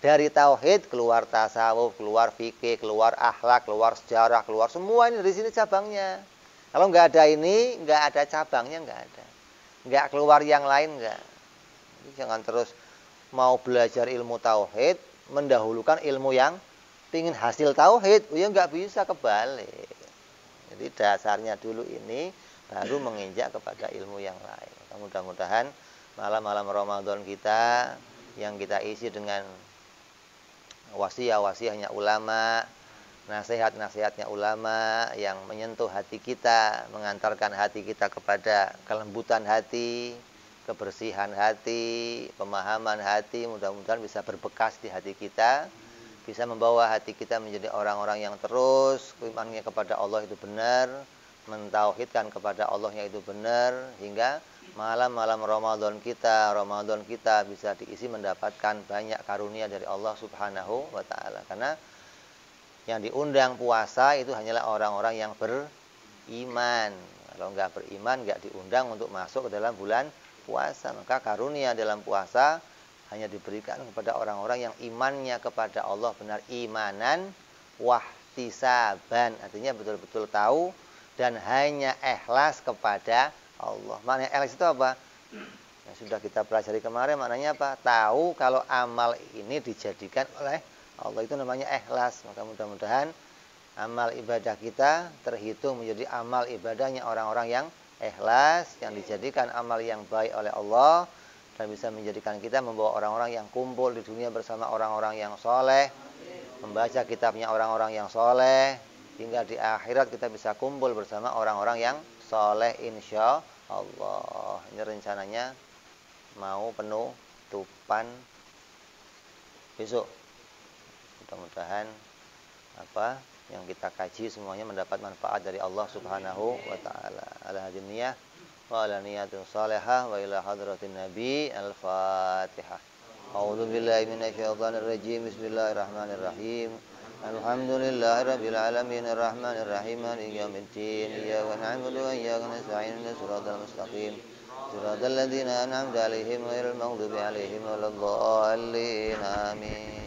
Dari tauhid keluar tasawuf, keluar fikih, keluar akhlak, keluar sejarah, keluar semua ini dari sini cabangnya. Kalau nggak ada ini, nggak ada cabangnya, nggak ada. Nggak keluar yang lain, nggak. Jadi jangan terus mau belajar ilmu tauhid mendahulukan ilmu yang pingin hasil tauhid, ya nggak bisa, kebalik. Jadi dasarnya dulu ini baru menginjak kepada ilmu yang lain. Mudah-mudahan malam-malam Ramadan kita yang kita isi dengan wasiat-wasiatnya ulama, nasihat-nasihatnya ulama yang menyentuh hati kita, mengantarkan hati kita kepada kelembutan hati, kebersihan hati, pemahaman hati, mudah-mudahan bisa berbekas di hati kita, bisa membawa hati kita menjadi orang-orang yang terus imannya kepada Allah itu benar, mentauhidkan kepada Allahnya itu benar, hingga malam-malam Ramadan kita bisa diisi mendapatkan banyak karunia dari Allah Subhanahu wa taala. Karena yang diundang puasa itu hanyalah orang-orang yang beriman. Kalau enggak beriman, enggak diundang untuk masuk ke dalam bulan puasa. Maka karunia dalam puasa hanya diberikan kepada orang-orang yang imannya kepada Allah benar, imanan ihtisaban, artinya betul-betul tahu dan hanya ikhlas kepada Allah. Maknanya ikhlas itu apa? Yang sudah kita pelajari kemarin, maknanya apa? Tahu kalau amal ini dijadikan oleh Allah, itu namanya ikhlas. Maka mudah-mudahan amal ibadah kita terhitung menjadi amal ibadahnya orang-orang yang ikhlas, yang dijadikan amal yang baik oleh Allah, dan bisa menjadikan kita membawa orang-orang yang kumpul di dunia bersama orang-orang yang soleh, membaca kitabnya orang-orang yang soleh, hingga di akhirat kita bisa kumpul bersama orang-orang yang soleh insya Allah. Ini rencananya mau penutupan besok. Mudah-mudahan yang kita kaji semuanya mendapat manfaat dari Allah Subhanahu wa taala. Ala hadhihi niyyah wa ala niyatin salihah wa ila hadratin nabi. Al-Fatihah. A'udzu billahi minasyaitonir rajim. Bismillahirrahmanirrahim. Alhamdulillahirabbil alamin arrahmanir rahim maliki yaumiddin. Iyyaka na'budu wa iyyaka nasta'in. Shiratal mustaqim. Shiratal ladzina an'amta 'alaihim ghairil maghdubi 'alaihim waladdallin. Amin.